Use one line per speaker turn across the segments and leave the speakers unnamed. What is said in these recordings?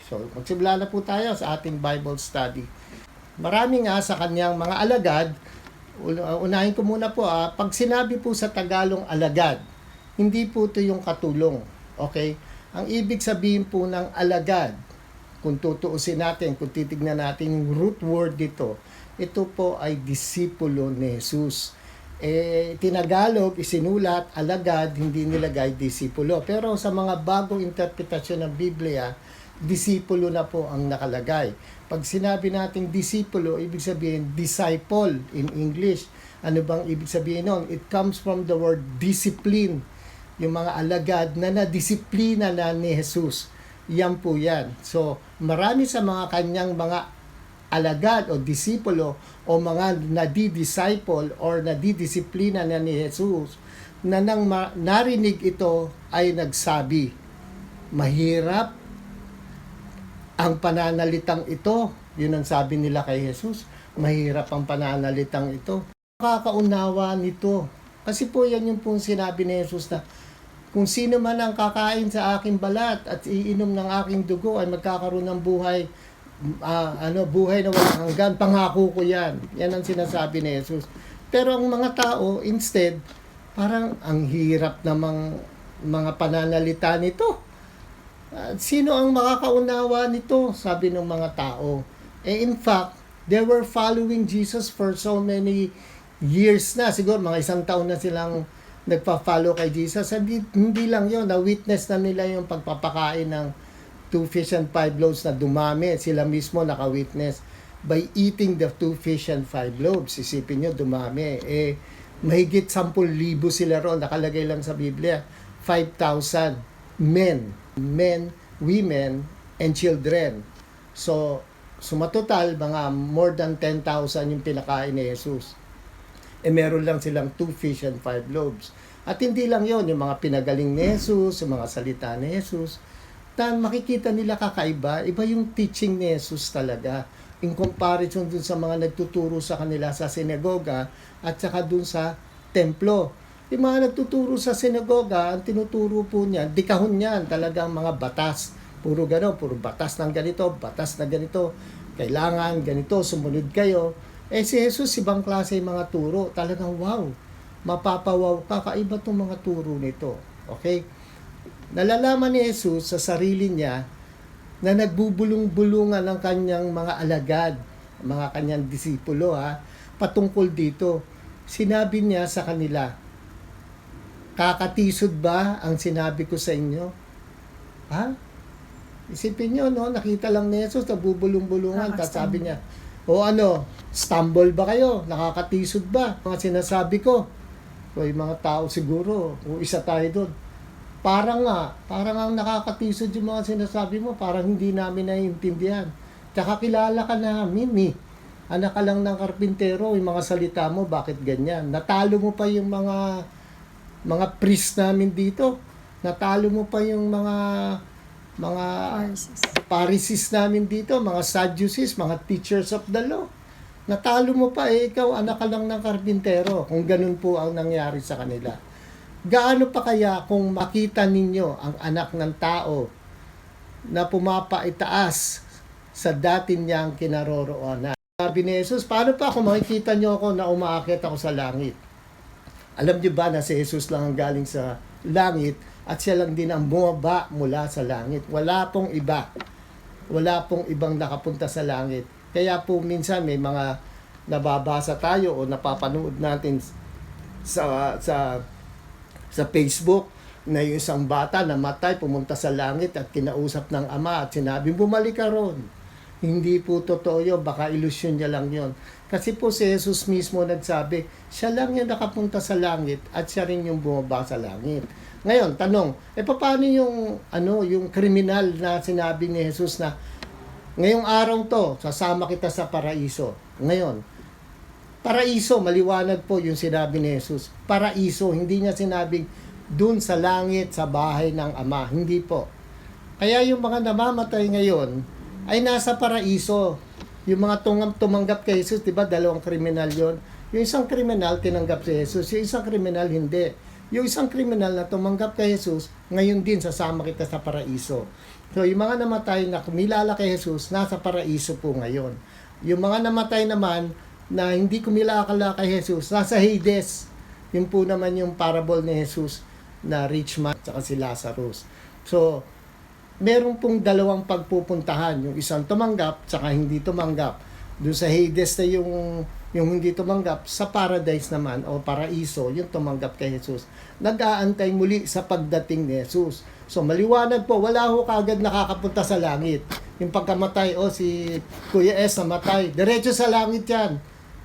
So, magsimula na po tayo sa ating Bible study. Marami nga sa kanyang mga alagad, unahin ko muna po, pag sinabi po sa Tagalog alagad, hindi po ito yung katulong. Okay? Ang ibig sabihin po ng alagad, kung tutuusin natin, kung titignan natin yung root word dito, ito po ay disipulo ni Jesus. Tinagalog, isinulat, alagad, hindi nilagay disipulo. Pero sa mga bagong interpretasyon ng Biblia, disipulo na po ang nakalagay. Pag sinabi nating disipulo, ibig sabihin disciple in English. Ano bang ibig sabihin nun? It comes from the word discipline. Yung mga alagad na nadisiplina na ni Jesus. Yan po yan. So, marami sa mga kanyang mga alagad o disipulo o mga nadi-disciple or nadidisiplina na ni Jesus na nang narinig ito ay nagsabi, mahirap ang pananalitang ito. Yun ang sabi nila kay Jesus, mahirap ang pananalitang ito. Nakakaunawa nito. Kasi po yan yung pong sinabi ni Jesus na kung sino man ang kakain sa aking balat at iinom ng aking dugo ay magkakaroon ng buhay, buhay na walang hanggan. Pangako ko yan. Yan ang sinasabi ni Jesus. Pero ang mga tao, instead, parang ang hirap namang mga pananalita nito. Sino ang makakaunawa nito? Sabi ng mga tao. In fact, they were following Jesus for so many years na. Siguro mga 1 taon na silang nagpa-follow kay Jesus. Hindi lang yon, na-witness na nila yung pagpapakain ng 2 fish and 5 loaves na dumami. Sila mismo naka-witness by eating the 2 fish and 5 loaves. Isipin nyo, dumami. Mahigit 10,000 sila ron. Nakalagay lang sa Biblia. 5,000 men, women, and children. So sumatotal, mga more than 10,000 yung pinakain ni Jesus. Meron lang silang 2 fish and 5 loaves. At hindi lang yon, yung mga pinagaling ni Jesus, yung mga salita ni Jesus, makikita nila kakaiba, iba yung teaching ni Jesus talaga. In comparison dun sa mga nagtuturo sa kanila sa sinagoga at saka dun sa templo. Yung mga nagtuturo sa sinagoga, ang tinuturo po niyan, dikahon niyan, talagang mga batas. Puro gano'n, puro batas ng ganito, batas na ganito, kailangan ganito, sumunod kayo. Si Jesus, ibang klase yung mga turo. Talagang wow, mapapawaw ka, kaiba itong mga turo nito. Okay? Nalalaman ni Jesus sa sarili niya na nagbubulong-bulungan ng kanyang mga alagad, mga kanyang disipulo, patungkol dito. Sinabi niya sa kanila, kakatisod ba ang sinabi ko sa inyo? Isipin nyo, no? Nakita lang ni Jesus, nabubulong-bulungan. Tapos sabi niya, stumble ba kayo? Nakakatisod ba? Mga sinasabi ko. Yung mga tao siguro, o isa tayo doon. Parang ang nakakatisod yung mga sinasabi mo, parang hindi namin naiintindihan. Tsaka kilala ka namin, anak ka lang ng karpintero, yung mga salita mo, bakit ganyan? Natalo mo pa yung mga priest namin dito. Natalo mo pa yung mga Pharisees namin dito, mga Sadducees, mga teachers of the law. Natalo mo pa, ikaw anak ka lang ng karpintero. Kung ganun po ang nangyari sa kanila. Gaano pa kaya kung makita ninyo ang anak ng tao na pumapaitaas sa dati niyang kinaroroonan? Sabi ni Jesus, paano pa kung makikita niyo ako na umaakit ako sa langit? Alam niyo ba na si Jesus lang ang galing sa langit at siya lang din ang bumaba mula sa langit. Wala pong iba. Wala pong ibang nakapunta sa langit. Kaya po minsan may mga nababasa tayo o napapanood natin sa Facebook na yung isang bata namatay, pumunta sa langit at kinausap ng ama at sinabi, bumalik ka ron. Hindi po totoo yun, baka ilusyon niya lang yun. Kasi po si Jesus mismo nagsabi, siya lang yung nakapunta sa langit at siya rin yung bumaba sa langit. Ngayon, tanong, paano yung kriminal na sinabi ni Jesus na ngayong araw to, sasama kita sa paraiso. Ngayon, paraiso, maliwanag po yung sinabi ni Jesus. Paraiso, hindi niya sinabing dun sa langit, sa bahay ng Ama. Hindi po. Kaya yung mga namamatay ngayon, ay nasa paraiso. Yung mga tumanggap kay Jesus, di ba, 2 kriminal yon. Yung isang kriminal, tinanggap si Jesus. Yung isang kriminal, hindi. Yung isang kriminal na tumanggap kay Jesus, ngayon din sasama kita sa paraiso. So, yung mga namatay na kumilala kay Jesus, nasa paraiso po ngayon. Yung mga namatay naman na hindi kumilala kay Jesus, nasa Hades. Yun po naman yung parable ni Jesus na rich man at si Lazarus. So, meron pong dalawang pagpupuntahan. Yung isang tumanggap at hindi tumanggap. Doon sa Hades na yung hindi tumanggap, sa paradise naman o paraiso, yung tumanggap kay Jesus. Nag-aantay muli sa pagdating ni Jesus. So maliwanag po, wala ho kagad nakakapunta sa langit. Yung pagkamatay, si Kuya S namatay, diretso sa langit yan.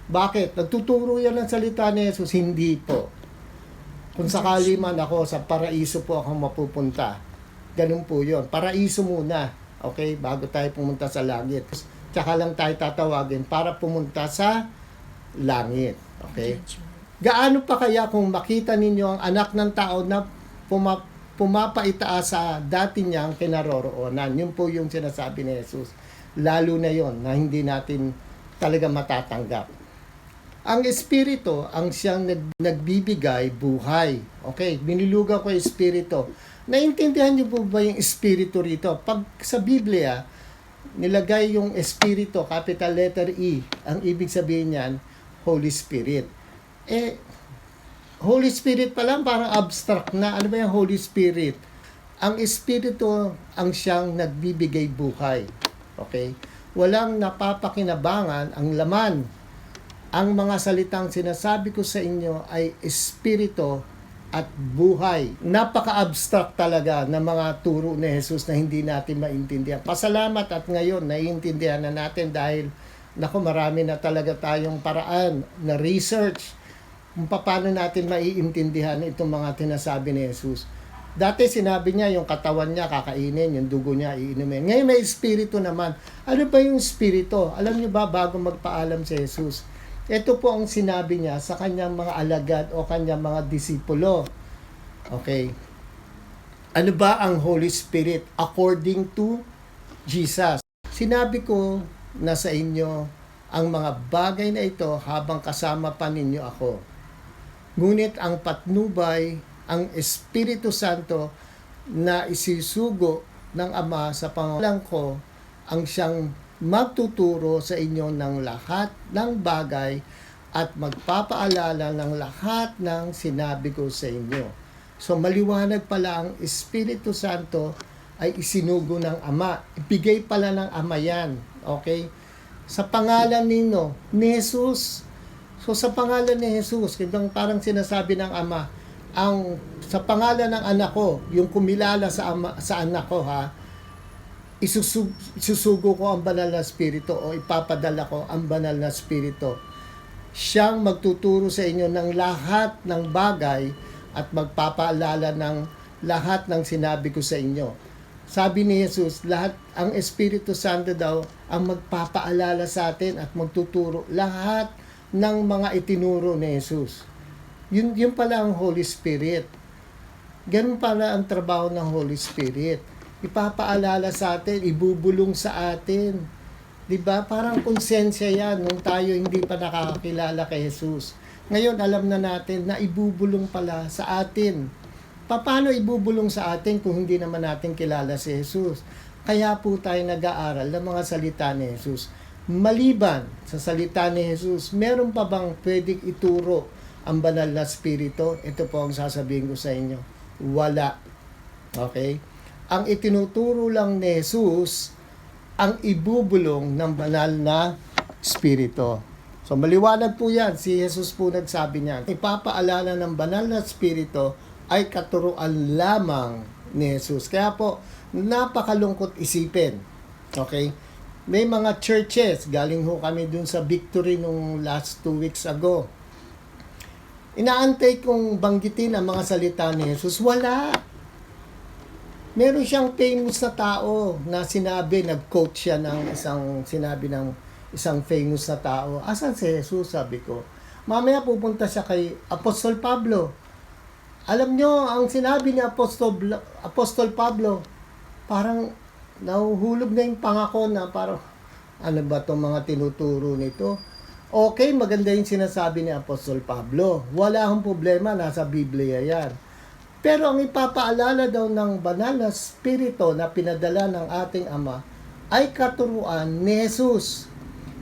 Bakit? Nagtuturo yan ng salita ni Jesus? Hindi po. Kung sakali man ako, sa paraiso po ako mapupunta. Ganun po yun. Paraiso muna. Okay? Bago tayo pumunta sa langit. Tsaka lang tayo tatawagin para pumunta sa langit. Okay? Gaano pa kaya kung makita ninyo ang anak ng tao na pumapaitaas sa dati niyang kinaroroonan? Yun po yung sinasabi ni Jesus. Lalo na yon na hindi natin talaga matatanggap. Ang Espiritu ang siyang nagbibigay buhay. Okay? Binilugan ko yung Espiritu. Naintindihan niyo po ba yung Espiritu rito? Pag sa Biblia, nilagay yung Espiritu, capital letter E. Ang ibig sabihin niyan, Holy Spirit. Holy Spirit pa lang parang abstract na. Ano ba yung Holy Spirit? Ang Espiritu ang siyang nagbibigay buhay. Okay? Walang napapakinabangan ang laman. Ang mga salitang sinasabi ko sa inyo ay Espiritu at buhay. Napaka-abstract talaga ng mga turo ni Jesus na hindi natin maintindihan. Pasalamat at ngayon naiintindihan na natin dahil marami na talaga tayong paraan na research kung paano natin maiintindihan itong mga tinasabi ni Jesus. Dati sinabi niya yung katawan niya kakainin, yung dugo niya iinumin. Ngayon may espiritu naman. Ano ba yung espiritu? Alam niyo ba bago magpaalam si Jesus? Ito po ang sinabi niya sa kanyang mga alagad o kanyang mga disipulo. Okay. Ano ba ang Holy Spirit according to Jesus? Sinabi ko na sa inyo ang mga bagay na ito habang kasama pa ninyo ako. Ngunit ang patnubay, ang Espiritu Santo na isisugo ng Ama sa pangalan ko, ang siyang magtuturo sa inyo ng lahat ng bagay at magpapaalala ng lahat ng sinabi ko sa inyo. So maliwanag pala ang Espiritu Santo ay isinugo ng Ama. Ibigay pala ng Ama yan. Okay? Sa pangalan ninyo, ni Jesus. So sa pangalan ni Jesus, parang sinasabi ng Ama, sa pangalan ng anak ko, yung kumilala sa anak ko, isusugo ko ang banal na Espiritu o ipapadala ko ang banal na Espiritu. Siyang magtuturo sa inyo ng lahat ng bagay at magpapaalala ng lahat ng sinabi ko sa inyo. Sabi ni Jesus, ang Espiritu Santo daw ang magpapaalala sa atin at magtuturo lahat ng mga itinuro ni Jesus. Yun pala ang Holy Spirit. Ganun pala ang trabaho ng Holy Spirit. Ipapaalala sa atin, ibubulong sa atin. 'Di ba? Parang konsensya 'yan nung tayo hindi pa nakakakilala kay Jesus. Ngayon alam na natin na ibubulong pala sa atin. Paano ibubulong sa atin kung hindi naman natin kilala si Jesus? Kaya po tayo nag-aaral ng mga salita ni Jesus. Maliban sa salita ni Jesus, meron pa bang pwedeng ituro ang banal na Espiritu? Ito po ang sasabihin ko sa inyo. Wala. Okay? Ang itinuturo lang ni Jesus ang ibubulong ng banal na Espiritu. So maliwanag po yan. Si Jesus po nagsabi niyan. Ipapaalala ng banal na Espiritu ay katuruan lamang ni Jesus. Kaya po, napakalungkot isipin. Okay? May mga churches, galing ho kami dun sa Victory nung last 2 weeks ago. Inaantay kong banggitin ang mga salita ni Jesus. Wala. Meron siyang famous na tao na sinabi, nag-quote siya ng sinabi ng isang famous na tao. Asan si Jesus? Sabi ko. Mamaya pupunta siya kay Apostol Pablo. Alam nyo, ang sinabi ni Apostol Pablo, parang nahuhulog na yung pangako na parang, ano ba itong mga tinuturo nito? Okay, maganda yung sinasabi ni Apostol Pablo. Wala akong problema, nasa Biblia yan. Pero ang ipapaalala daw ng banal na spirito na pinadala ng ating Ama ay katuruan ni Jesus.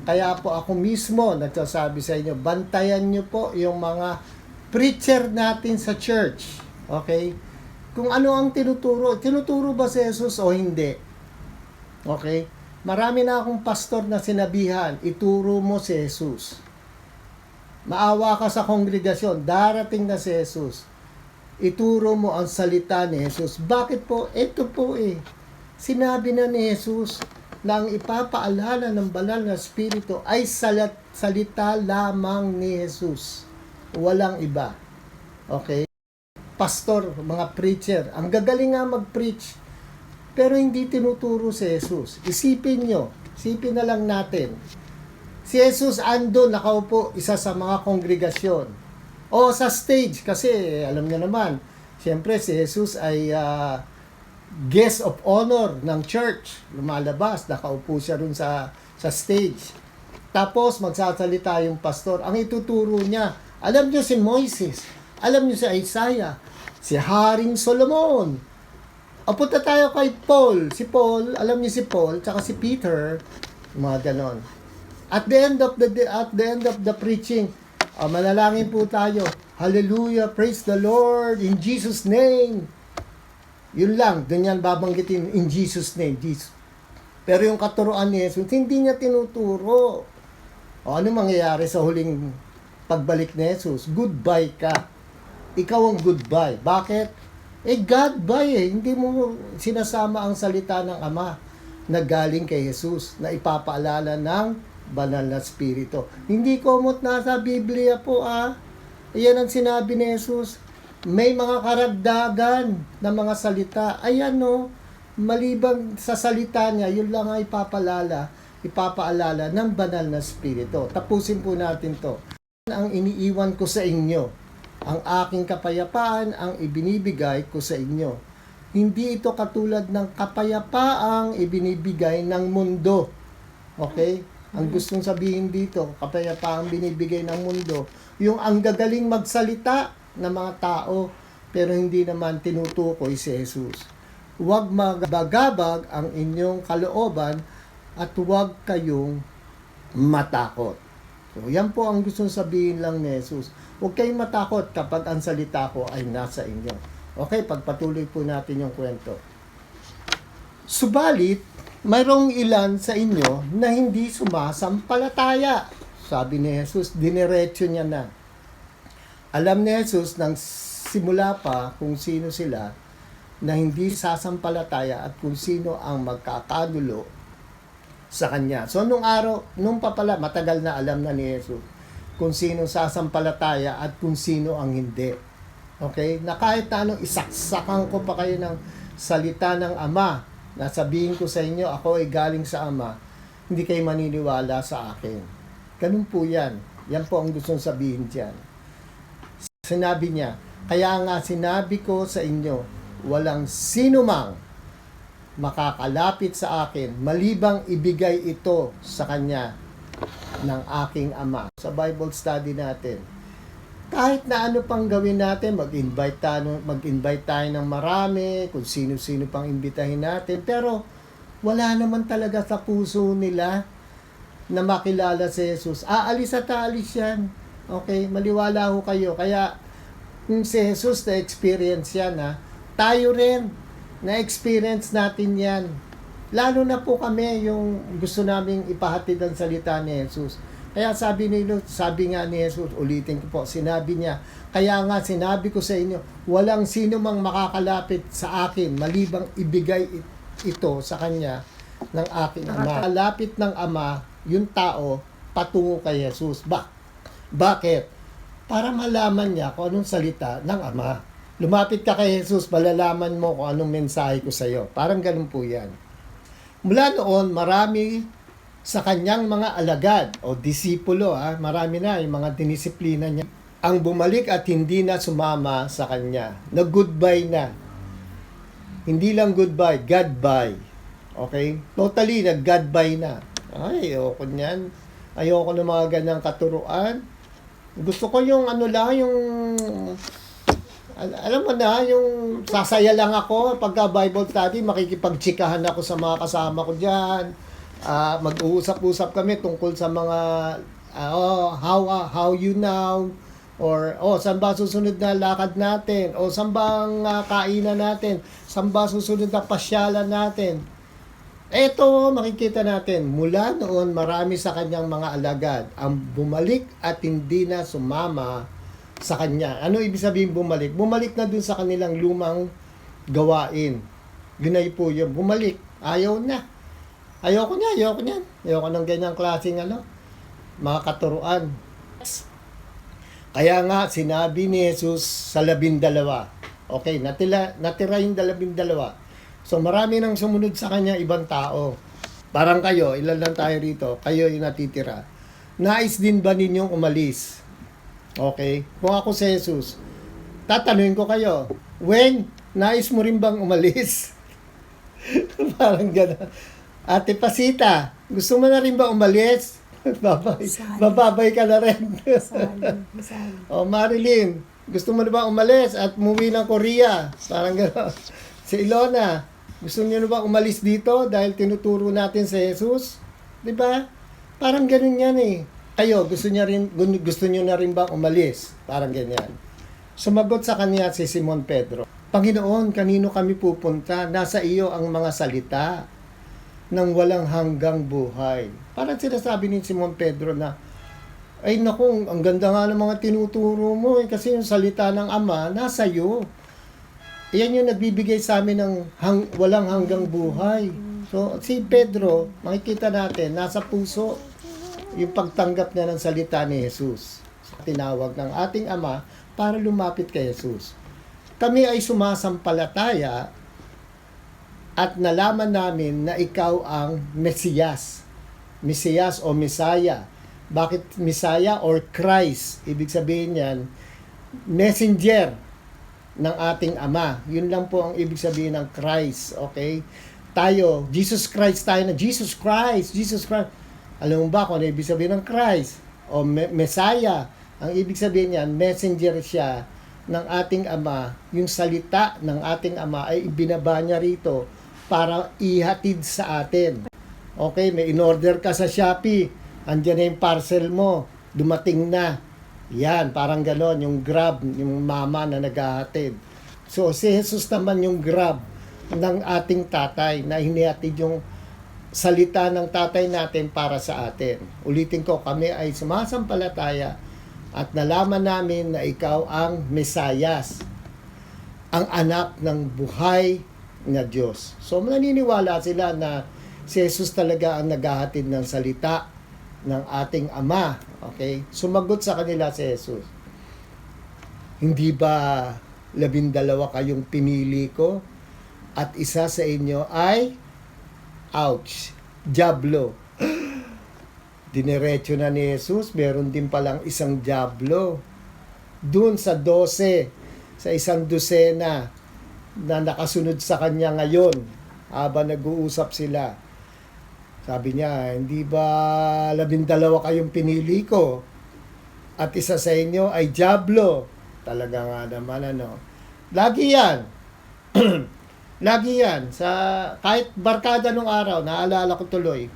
Kaya po ako mismo nagsasabi sa inyo, bantayan nyo po yung mga preacher natin sa church. Okay? Kung ano ang tinuturo ba si Jesus o hindi? Okay? Marami na akong pastor na sinabihan, ituro mo si Jesus. Maawa ka sa kongregasyon, darating na si Jesus. Ituro mo ang salita ni Jesus. Bakit po? Ito po sinabi na ni Jesus na ang ipapaalala ng banal na spirito ay salita lamang ni Jesus. Walang iba. Okay? Pastor, mga preacher, ang gagaling nga mag-preach, pero hindi tinuturo si Jesus. Isipin na lang natin. Si Jesus andun, nakaupo, isa sa mga kongregasyon. O sa stage, kasi alam niyo naman, siyempre si Jesus ay guest of honor ng church. Lumalabas, nakaupo siya rin sa stage. Tapos magsasalita yung pastor. Ang ituturo niya, alam niyo si Moises, alam niyo si Isaiah, si Haring Solomon. O punta tayo kay Paul. Si Paul, alam niyo si Paul, tsaka si Peter, mga ganon. At the end of the preaching, manalangin po tayo. Hallelujah, praise the Lord, in Jesus' name. Yun lang, ganyan babanggitin, in Jesus' name, Jesus. Pero yung katuruan ni Jesus, hindi niya tinuturo. O ano mangyayari sa huling pagbalik ni Jesus? Goodbye ka. Ikaw ang goodbye. Bakit? Godbye Hindi mo sinasama ang salita ng Ama na galing kay Jesus, na ipapaalala ng banal na spirito. Hindi komot na sa Biblia po Iyan ang sinabi ni Jesus. May mga karagdagan na mga salita. Ayan malibang sa salita niya, yun lang ang ipapaalala ng banal na spirito. Tapusin po natin to. Ang iniiwan ko sa inyo, ang aking kapayapaan ang ibinibigay ko sa inyo. Hindi ito katulad ng kapayapaang ibinibigay ng mundo. Okay? Ang gustong sabihin dito, kapayapaang binibigay ng mundo, yung ang gagaling magsalita ng mga tao, pero hindi naman tinutukoy si Jesus. Huwag magabagabag ang inyong kalooban at huwag kayong matakot. So, yan po ang gustong sabihin lang ni Jesus. Huwag kayong matakot kapag ang salita ko ay nasa inyo. Okay, pagpatuloy po natin yung kwento. Subalit, mayroong ilan sa inyo na hindi sumasampalataya. Sabi ni Jesus, diniretso niya na. Alam ni Jesus nang simula pa kung sino sila na hindi sasampalataya at kung sino ang magkakagulo sa Kanya. So, nung pa pala, matagal na alam na ni Jesus kung sino sasampalataya at kung sino ang hindi. Okay? Na kahit na anong isaksakan ko pa kayo ng salita ng Ama, nasabihin ko sa inyo, ako ay galing sa Ama, hindi kayo maniniwala sa akin. Ganun po yan. Yan po ang gustong sabihin dyan. Sinabi niya, kaya nga sinabi ko sa inyo, walang sino mang makakalapit sa akin, malibang ibigay ito sa Kanya ng aking Ama. Sa Bible study natin, kahit na ano pang gawin natin, mag-invite tayo ng marami, kung sino-sino pang imbitahin natin, pero wala naman talaga sa puso nila na makilala si Jesus. Aalis at aalis yan. Okay, maliwala ho kayo. Kaya, kung si Jesus na-experience yan, tayo rin, na-experience natin yan. Lalo na po kami yung gusto naming ipahatid ang salita ni Jesus. Kaya sabi nga ni Jesus, ulitin ko po, sinabi niya, kaya nga sinabi ko sa inyo, walang sino mang makakalapit sa akin, malibang ibigay ito sa Kanya ng aking Ama. Kalapit ng Ama, yung tao, patungo kay Jesus. Bakit? Para malaman niya kung anong salita ng Ama. Lumapit ka kay Jesus, malalaman mo kung anong mensahe ko sa iyo. Parang ganun po yan. Mula noon, marami sa kanyang mga alagad o disipulo, marami na yung mga dinisiplina niya, ang bumalik at hindi na sumama sa kanya. Nag-goodbye na. Hindi lang goodbye, Godbye. Okay? Totally, nag-Godbye na. Ay, ayoko niyan. Ayoko ng mga ganyang katuruan. Gusto ko yung yung Alam mo na, yung sasaya lang ako pagka Bible study, makikipagtsikahan ako sa mga kasama ko dyan. Mag-uusap-usap kami tungkol sa mga how you now, or saan ba susunod na lakad natin, o saan ba ang kainan natin, saan ba susunod na pasyalan natin. Eto, makikita natin, mula noon marami sa kanyang mga alagad ang bumalik at hindi na sumama sa kanya. Ano ibig sabihin bumalik? Bumalik na dun sa kanilang lumang gawain. Yun ay po yun. Bumalik. Ayaw na. Ayoko niyan. Ayoko ng ganyang klaseng mga katuruan. Kaya nga, sinabi ni Jesus sa 12. Okay, natira yung 12. So marami nang sumunod sa kanya ibang tao. Parang kayo, ilan lang tayo rito, kayo yung natitira. Nais din ba ninyong umalis? Okay? Kung ako si Jesus, tatanungin ko kayo, when, nais mo rin bang umalis? Parang gano'n. Ate Pasita, gusto mo na rin ba umalis? Bababay ka na rin. O Marilyn, gusto mo na ba umalis at umuwi ng Korea? Parang gano'n. Si Ilona, gusto niyo na ba umalis dito dahil tinuturo natin si Jesus? Di ba? Parang gano'n yan eh. Kayo, gusto niyo na rin bang umalis? Parang ganyan. Sumagot sa kanya si Simon Pedro, Panginoon, kanino kami pupunta? Nasa iyo ang mga salita ng walang hanggang buhay. Parang sinasabi ni Simon Pedro na, ay naku, ang ganda nga ng mga tinuturo mo eh, kasi yung salita ng Ama, nasa iyo. Iyan yung nagbibigay sa amin ng walang hanggang buhay. So, si Pedro, makikita natin, nasa puso yung pagtanggap niya ng salita ni Jesus. Tinawag ng ating Ama para lumapit kay Jesus. Kami ay sumasampalataya at nalaman namin na ikaw ang Mesiyas. Mesiyas o Messiah. Bakit Messiah or Christ? Ibig sabihin yan, messenger ng ating Ama. Yun lang po ang ibig sabihin ng Christ. Okay? Tayo, Jesus Christ tayo na, Jesus Christ. Alam mo ba kung ano ibig sabihin ng Christ? O Messiah. Ang ibig sabihin niyan, messenger siya ng ating Ama. Yung salita ng ating Ama ay ibinaba niya rito para ihatid sa atin. Okay, may in-order ka sa Shopee. Andiyan na yung parcel mo. Dumating na. Yan, parang ganon. Yung Grab, yung mama na naghahatid. So, si Jesus naman yung Grab ng ating tatay na hinihatid yung salita ng tatay natin para sa atin. Ulitin ko, kami ay sumasampalataya at nalaman namin na ikaw ang Mesayas, ang anak ng buhay na Diyos. So naniniwala sila na si Jesus talaga ang naghahatid ng salita ng ating Ama. Okay? Sumagot sa kanila si Jesus, hindi ba 12 kayong pinili ko at isa sa inyo ay ouch, diablo. Dinerecho na ni Jesus, meron din palang isang diablo. Doon sa 12, sa isang dosena na nakasunod sa kanya ngayon habang nag-uusap sila. Sabi niya, hindi ba 12 kayong pinili ko at isa sa inyo ay diablo? Talaga nga naman Lagi yan. Lagi yan. Kahit barkada nung araw, naalala ko tuloy.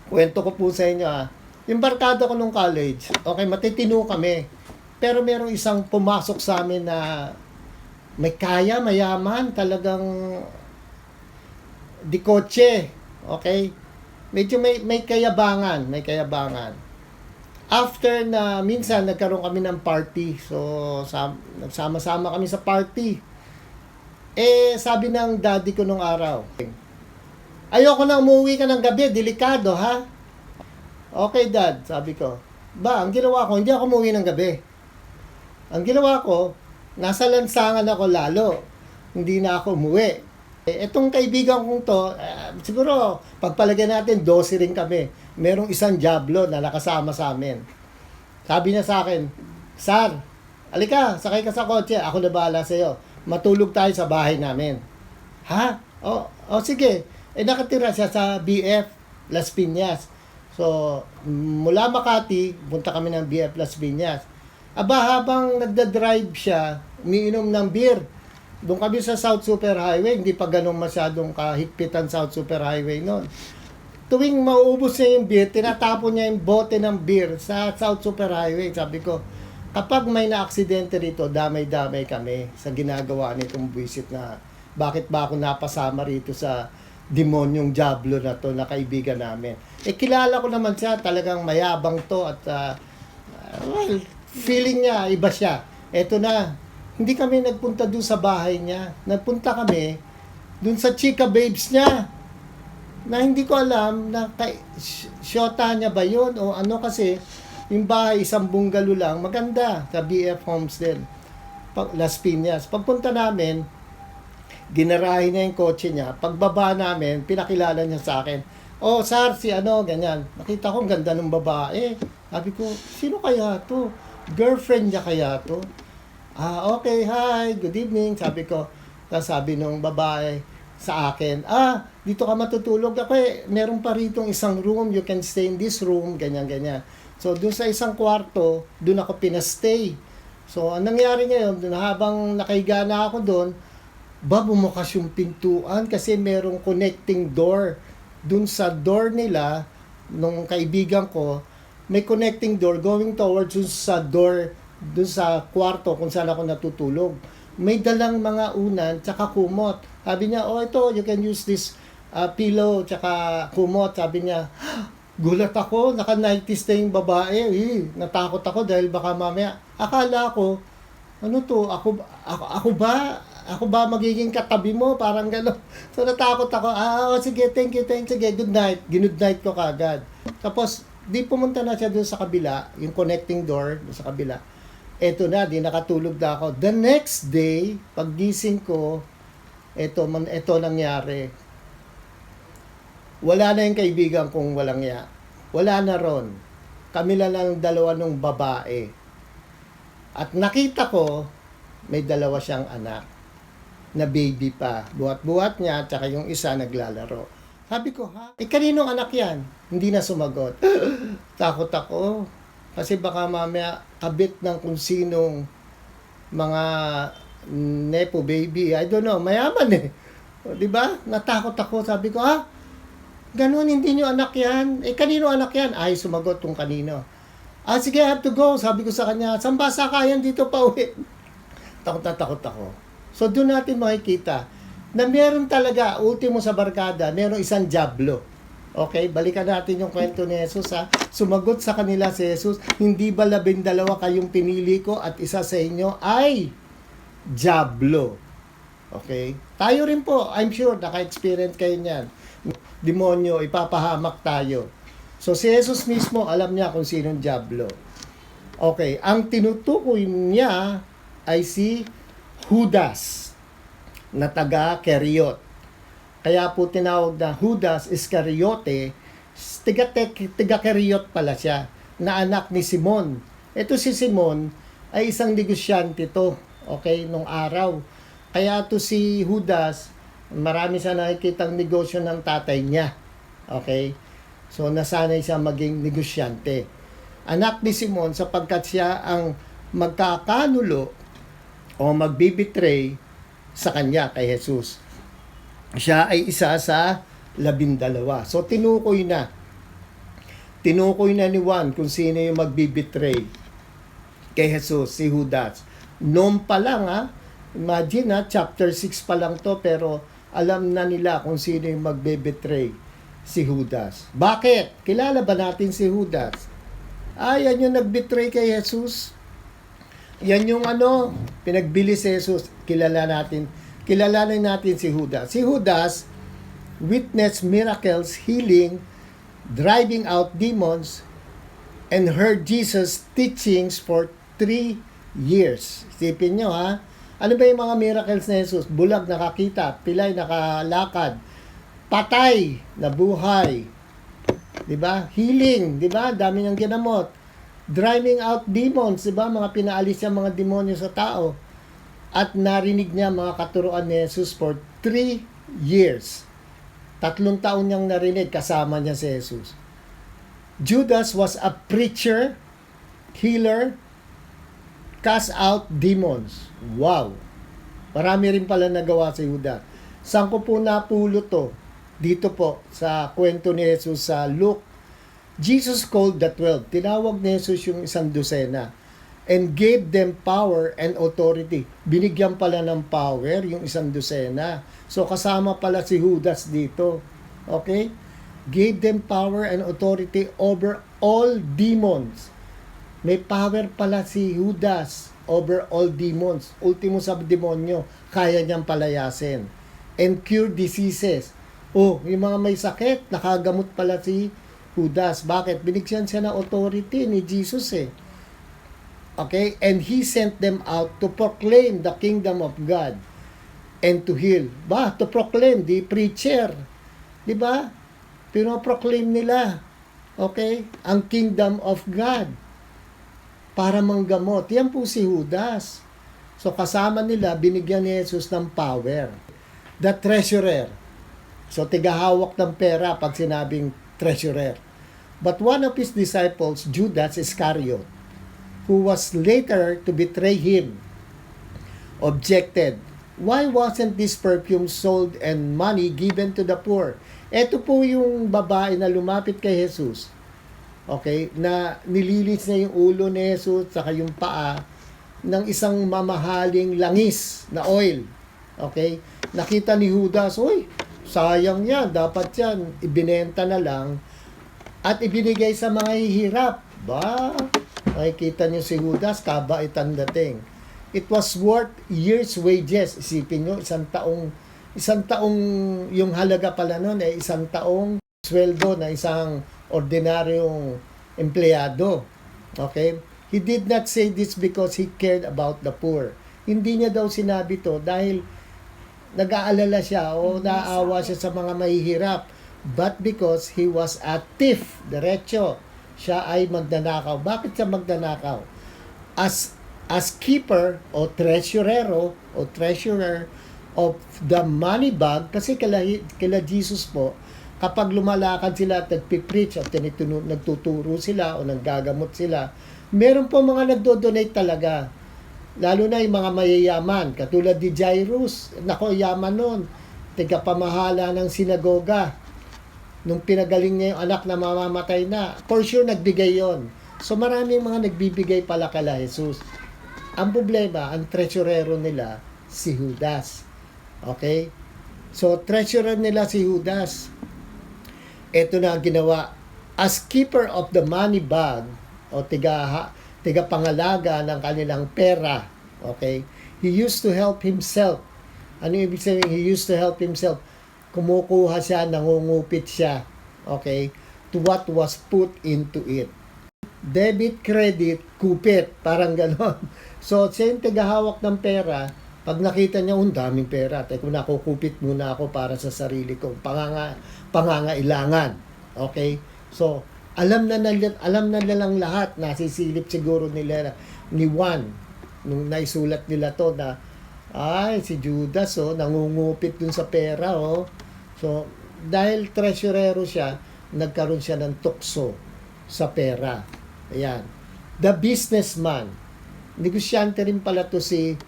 Kwento ko po sa inyo Yung barkada ko nung college, okay, matitino kami. Pero merong isang pumasok sa amin na may kaya, mayaman, talagang di kotse. Okay? Medyo may kayabangan. After na, minsan nagkaroon kami ng party. So, nagsama-sama kami sa party. Sabi ng daddy ko nung araw, ayoko na umuwi ka ng gabi, delikado ha? Okay dad, sabi ko. Ang ginawa ko, hindi ako umuwi ng gabi. Ang ginawa ko, nasa lansangan ako lalo. Hindi na ako umuwi. Etong kaibigan kong to, siguro, pagpalagyan natin, 12 rin kami. Merong isang diablo na nakasama sa amin. Sabi niya sa akin, Sar, alika, sakay ka sa kotse, ako na bahala sa'yo. Matulog tayo sa bahay namin. Ha? Sige. Nakatira siya sa BF Las Piñas. So, mula Makati, punta kami ng BF Las Piñas. Habang nagda-drive siya, umiinom ng beer. Doon kami sa South Super Highway, hindi pa ganun masyadong kahigpitan South Super Highway noon. Tuwing mauubos niya yung beer, tinatapon niya yung bote ng beer sa South Super Highway. Sabi ko, kapag may na-aksidente rito, damay-damay kami sa ginagawa nitong buwisit na bakit ba ako napasama rito sa demonyong Diablo na to na kaibigan namin. Kilala ko naman siya, talagang mayabang to at well, feeling niya, iba siya. Eto na, hindi kami nagpunta dun sa bahay niya. Nagpunta kami dun sa chika babes niya na hindi ko alam na syota niya ba yun o ano kasi yung bahay isang bungalow lang, maganda sa BF Homes din, Las Piñas. Pagpunta namin, ginarahin niya yung kotse niya. Pagbaba namin, pinakilala niya sa akin, oh sir, si ano, ganyan. Nakita ko, ang ganda ng babae. Sabi ko, sino kaya to? Girlfriend niya kaya to? Okay, hi, good evening. Sabi ko, tapos sabi nung babae sa akin, dito ka matutulog. Ako meron pa rito isang room, you can stay in this room, ganyan. So, dun sa isang kwarto, dun ako pinastay. So, ang nangyari ngayon, dun habang nakahiga na ako dun, bumukas yung pintuan kasi merong connecting door. Dun sa door nila, nung kaibigan ko, may connecting door going towards dun sa door, dun sa kwarto kung saan ako natutulog. May dalang mga unan, tsaka kumot. Sabi niya, ito, you can use this pillow, tsaka kumot. Sabi niya, gulat ako, naka-nighties na yung babae. Natakot ako dahil baka mamaya, akala ko, ano to, ako ba magiging katabi mo? Parang gano'n. So natakot ako, sige, thank you, sige, good night. Good night ko kagad. Tapos, di pumunta na siya doon sa kabila, yung connecting door doon sa kabila. Eto na, di nakatulog na ako. The next day, paggising ko, eto nangyari. Wala na yung kaibigan kong walang ya. Wala na ron. Kami lang dalawa nung babae. At nakita ko, may dalawa siyang anak na baby pa. Buhat-buhat niya, tsaka yung isa naglalaro. Sabi ko, kaninong anak yan? Hindi na sumagot. Takot ako. Kasi baka mamaya kabit ng kung sinong mga nepo baby. I don't know, mayaman eh. O, diba? Natakot ako. Sabi ko, ganun, hindi nyo anak yan. Kanino anak yan? Sumagot kung kanino. Sige, I have to go. Sabi ko sa kanya, saan ba sakayan dito pa uwi? Takot ako. So, doon natin makikita na meron talaga, ultimo sa barkada, meron isang Diablo. Okay, balikan natin yung kwento ni Jesus Sumagot sa kanila si Jesus, hindi ba 12 kayong pinili ko at isa sa inyo ay Diablo? Okay? Tayo rin po, I'm sure, naka-experience kayo niyan. Demonyo, ipapahamak tayo. So, si Jesus mismo, alam niya kung sinong Diablo. Okay, ang tinutukoy niya ay si Judas na taga-Keriot. Kaya po tinawag na Judas Iscariote, taga-Keriot pala siya, na anak ni Simon. Ito si Simon ay isang negosyante to, okay, nung araw. Kaya to si Judas, marami siya nakikitang negosyo ng tatay niya. Okay? So, nasanay siya maging negosyante. Anak ni Simon sapagkat siya ang magkakanulo o magbibitray sa kanya kay Jesus. Siya ay isa sa 12. So, tinukoy na ni Juan kung sino yung magbibitray kay Jesus, si Judas. Noon pa lang imagine chapter 6 pa lang to, pero alam na nila kung sino yung magbibitray, si Judas. Bakit? Kilala ba natin si Judas? Yan yung nagbitray kay Jesus. Yan yung pinagbili si Jesus. Kilalanin natin si Judas. Si Judas witnessed miracles, healing, driving out demons, and heard Jesus' teachings for 3 years. Isipin nyo ano ba yung mga miracles ni Jesus? Bulag nakakita, pilay nakalakad, patay nabuhay, diba? Healing, diba? Dami niyang ginamot. Driving out demons, diba? Mga pinaalis niya mga demonyo sa tao. At narinig niya mga katuruan ni Jesus for 3 years. 3 taon niyang narinig, kasama niya si Jesus. Judas was a preacher, healer, cast out demons. Wow! Marami rin pala nagawa si Judas. Saan ko po napulo to? Dito po, sa kwento ni Jesus sa Luke. Jesus called the 12. Tinawag ni Jesus yung 12 and gave them power and authority. Binigyan pala ng power yung 12. So kasama pala si Judas dito. Okay? Gave them power and authority over all demons. May power pala si Judas over all demons. Ultimo sa demonyo, kaya niyang palayasin. And cure diseases. Oh, yung mga may sakit, nakagamot pala si Judas. Bakit? Binigyan siya ng authority ni Jesus eh. Okay? And he sent them out to proclaim the kingdom of God and to heal. To proclaim, the preacher. Di ba? Pinoproclaim nila. Okay? Ang kingdom of God. Para manggamot. Yan po si Judas. So kasama nila, binigyan ni Jesus ng power. The treasurer. So tigahawak ng pera pag sinabing treasurer. But one of his disciples, Judas Iscariot, who was later to betray him, objected, "Why wasn't this perfume sold and money given to the poor?" Ito po yung babae na lumapit kay Jesus. Okay, na nililis na yung ulo ni Jesus saka yung paa ng isang mamahaling langis na oil. Okay? Nakita ni Judas, "Uy, sayang yan, dapat yan ibinenta na lang at ibinigay sa mga hihirap." Nakikita niyo si Judas, kabaitan dating. It was worth years' wages. Isipin niyo, isang taong yung halaga pala noon ay isang taong sweldo na isang ordinaryong empleyado. Okay? He did not say this because he cared about the poor. Hindi niya daw sinabi to dahil nag-aalala siya o naawa siya sa mga mahihirap, but because he was a thief, diretso. Siya ay magnanakaw. Bakit siya magnanakaw? As keeper o treasurero o treasurer of the money bag, kasi kila Jesus po, kapag lumalakad sila at nagpipreach at nagtuturo sila o nanggagamot sila, meron po mga nagdo-donate talaga. Lalo na yung mga mayayaman, katulad ni Jairus. Nako, yaman nun. Tigapamahala ng sinagoga. Nung pinagaling niya yung anak na mamamatay na, for sure nagbigay yon. So maraming mga nagbibigay pala kala Jesus. Ang problema, ang treasurero nila, si Judas. Okay? So treasurer nila si Judas. Ito na ang ginawa. As keeper of the money bag, o tigapangalaga ng kanilang pera, okay? He used to help himself. Ano ibig sabihin? He used to help himself. Kumukuha siya, nangungupit siya, okay, to what was put into it. Debit, credit, kupit, parang ganon. So, siya yung tagahawak ng pera, pag nakita niya, daming pera, teko, nakukupit muna ako para sa sarili ko, pangangailangan, okay? So, alam na nilang lahat, nasisilip siguro nila ni Juan, nung naisulat nila to na, si Judas, nangungupit dun sa pera, So, dahil treasurero siya, nagkaroon siya ng tukso sa pera. Ayan. The businessman. Negosyante rin pala to si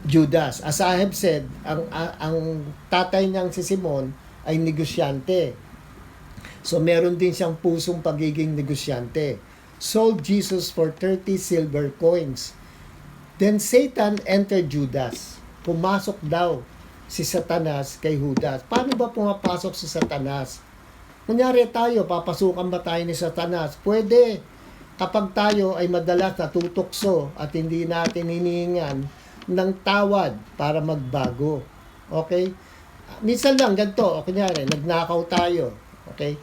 Judas. As I have said, ang tatay niyang si Simon ay negosyante. So, meron din siyang pusong pagiging negosyante. Sold Jesus for 30 silver coins. Then Satan entered Judas. Pumasok daw si Satanas kay Judas. Paano ba pumapasok si Satanas? Kunyari tayo, papasukan ba tayo ni Satanas? Pwede. Kapag tayo ay madalas natutokso at hindi natin hinihingan ng tawad para magbago. Okay? Minsan lang, ganito. Kunyari, nagnakaw tayo. Okay?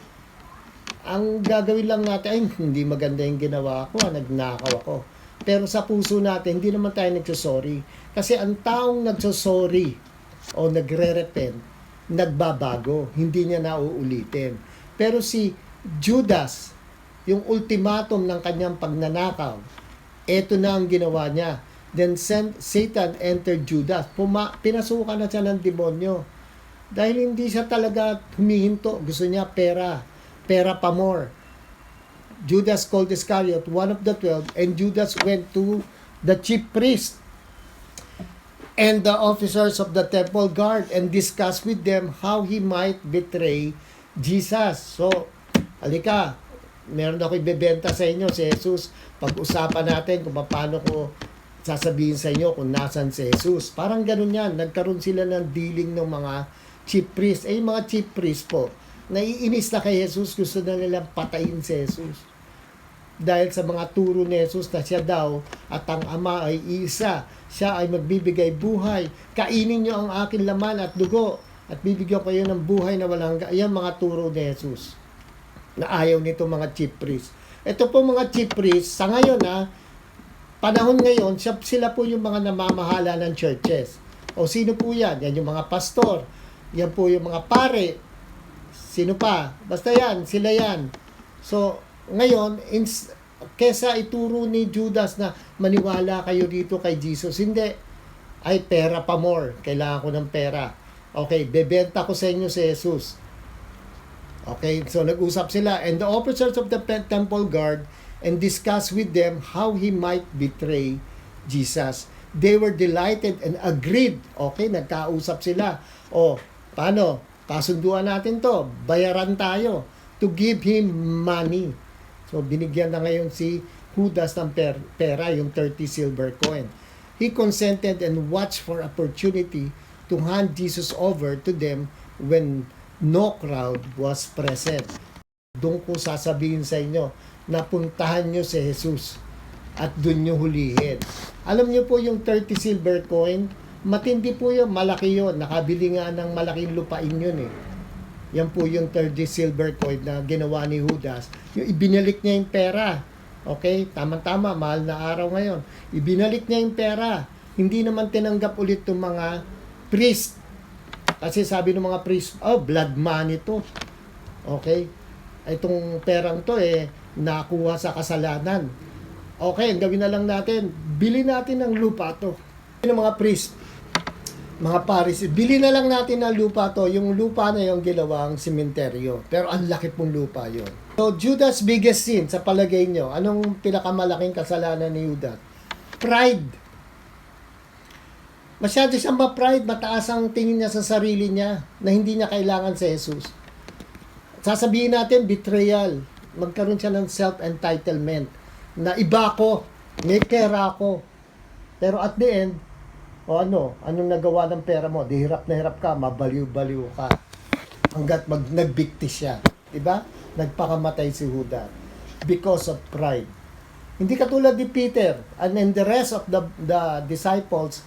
Ang gagawin lang natin, ay, hindi maganda yung ginawa ko, nagnakaw ako. Pero sa puso natin, hindi naman tayo nagsasorry. Kasi ang taong nagsasorry o nagre-repent, nagbabago, hindi niya nauulitin. Pero si Judas, yung ultimatum ng kanyang pagnanakaw, eto na ang ginawa niya. Then Satan entered Judas. Pinasukan na siya ng demonyo. Dahil hindi siya talaga humihinto. Gusto niya pera. Pera pa more. Judas called Iscariot, one of the 12, and Judas went to the chief priest and the officers of the temple guard and discussed with them how he might betray Jesus. So, halika, meron ako ibebenta sa inyo si Jesus. Pag-usapan natin kung paano ko sasabihin sa inyo kung nasan si Jesus. Parang ganun yan. Nagkaroon sila ng dealing ng mga chief priest. Yung mga chief priest po, naiinis na kay Jesus, gusto na nilang patayin si Jesus. Dahil sa mga turo ni Jesus na siya daw at ang Ama ay isa. Siya ay magbibigay buhay. Kainin niyo ang aking laman at dugo at bibigyan kayo ng buhay na walang hanggan. Yan mga turo ni Jesus na ayaw nito mga chief priest. Ito po mga chief priest, sa ngayon panahon ngayon, sila po yung mga namamahala ng churches. O sino po yan? Yan yung mga pastor. Yan po yung mga pare. Sino pa? Basta yan, sila yan. So, ngayon, kesa ituro ni Judas na maniwala kayo dito kay Jesus, hindi. Ay, pera pa more. Kailangan ko ng pera. Okay, bebenta ko sa inyo si Jesus. Okay, so nag-usap sila. And the officers of the temple guard and discussed with them how he might betray Jesus. They were delighted and agreed. Okay, nagkausap sila. O, paano? Kasunduan natin to. Bayaran tayo to give him money. So, binigyan na ngayon si Judas ng pera, yung 30 silver coin. He consented and watched for opportunity to hand Jesus over to them when no crowd was present. Doon ko sasabihin sa inyo, napuntahan nyo si Jesus at doon nyo hulihin. Alam nyo po yung 30 silver coin, matindi po yun, malaki yun. Nakabili nga ng malaking lupain yun eh. Yan po yung 30 silver coin na ginawa ni Judas. Yung ibinalik niya yung pera. Okay? Tama-tama, mahal na araw ngayon. Ibinalik niya yung pera. Hindi naman tinanggap ulit ng mga priest. Kasi sabi ng mga priest, blood money to. Okay? Itong perang to nakuha sa kasalanan. Okay, ang gawin na lang natin, bili natin ng lupa to. Yung mga priest, mga paris, bili na lang natin ng lupa to. Yung lupa na yung ginawang simenteryo. Pero ang laki pong lupa yon. So, Judas' biggest sin, sa palagay nyo, anong pinakamalaking kasalanan ni Judas? Pride. Masyado siyang ma-pride, mataas ang tingin niya sa sarili niya na hindi niya kailangan sa Jesus. Sasabihin natin, betrayal. Magkaroon siya ng self-entitlement na iba ko, may pera ako. Pero at the end, anong nagawa ng pera mo? Di hirap na hirap ka, mabaliw-baliw ka. Hanggat nagbikti siya. Diba? Nagpakamatay si Judas. Because of pride. Hindi katulad ni Peter and the rest of the disciples,